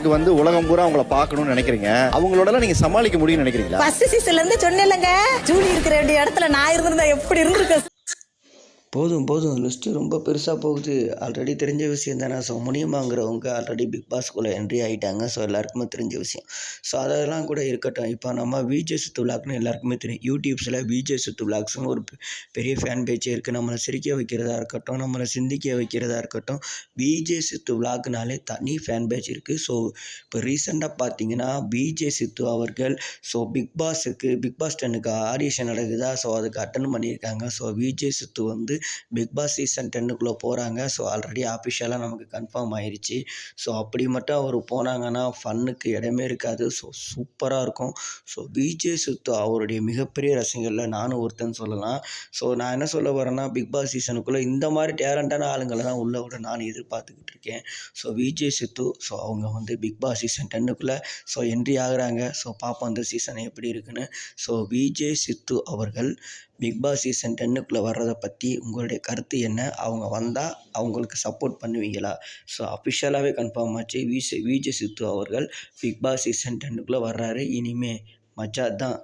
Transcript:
பாஸ்க்கு வந்து உலகம் பூரா அவங்கள பார்க்கணும்னு நினைக்கிறீங்க. அவங்களோட நீங்க சமாளிக்க முடியும்னு நினைக்கிறீங்களா? ஃபர்ஸ்ட் சீசன்ல இருந்து சொன்னேன்லங்க, ஜூலி இருக்கிற வேண்டிய இடத்துல நான் இருந்திருந்தா எப்படி இருந்திருக்க. போதும் லிஸ்ட்டு ரொம்ப பெருசாக போகுது. ஆல்ரெடி தெரிஞ்ச விஷயம் தானே. ஸோ முனியமாங்கிறவங்க ஆல்ரெடி பிக் பாஸ்க்குள்ளே என்ட்ரி ஆகிட்டாங்க. ஸோ எல்லாருக்குமே தெரிஞ்ச விஷயம். ஸோ அதெல்லாம் கூட இருக்கட்டும். இப்போ நம்ம விஜே சித்து விளாக்னு எல்லாருக்குமே தெரியும். யூடியூப்ஸில் விஜே சித்து விளாக்ஸ்னு ஒரு பெரிய ஃபேன் பேஜே இருக்குது. நம்மளை சிரிக்க வைக்கிறதா இருக்கட்டும், நம்மளை சிந்திக்க வைக்கிறதா இருக்கட்டும், விஜே சித்து விளாக்னாலே தனி ஃபேன் பேஜ் இருக்குது. ஸோ இப்போ ரீசெண்டாக பார்த்தீங்கன்னா விஜே சித்து அவர்கள் பிக் பாஸ் 10க்கு ஆடிஷன் நடக்குதா. ஸோ அதுக்கு அட்டன் பண்ணியிருக்காங்க. ஸோ விஜே சித்து வந்து பிக் பாஸ் சீசன் 10க்குள்ளே போகிறாங்க. ஸோ ஆல்ரெடி ஆஃபிஷியலாக நமக்கு கன்ஃபார்ம் ஆயிடுச்சு. ஸோ அப்படி மட்டும் அவர் போனாங்கன்னா ஃபன்னுக்கு இடமே இருக்காது. ஸோ சூப்பராக இருக்கும். ஸோ விஜே சித்து அவருடைய மிகப்பெரிய ரசிகர்களில் நானும் ஒருத்தன் சொல்லலாம். ஸோ நான் என்ன சொல்ல வரேன்னா, பிக் பாஸ் சீசனுக்குள்ளே இந்த மாதிரி டேலண்டான ஆளுங்களை தான் உள்ள விட நான் எதிர்பார்த்துக்கிட்டு இருக்கேன். ஸோ விஜே சித்து அவங்க வந்து பிக் பாஸ் சீசன் 10க்குள்ளே என்ட்ரி ஆகுறாங்க. ஸோ பார்ப்போம் அந்த சீசன் எப்படி இருக்குன்னு. ஸோ விஜே சித்து அவர்கள் பிக் பாஸ் சீசன் 10க்குள்ளே வர்றதை பற்றி உங்களுடைய கருத்து என்ன? அவங்க வந்தால் அவங்களுக்கு சப்போர்ட் பண்ணுவீங்களா? ஸோ அஃபிஷியலாகவே கன்ஃபார்ம் ஆச்சு. விஜே சித்து அவர்கள் பிக் பாஸ் சீசன் 10க்குள்ளே வர்றாரு. இனிமே மஜா தான்.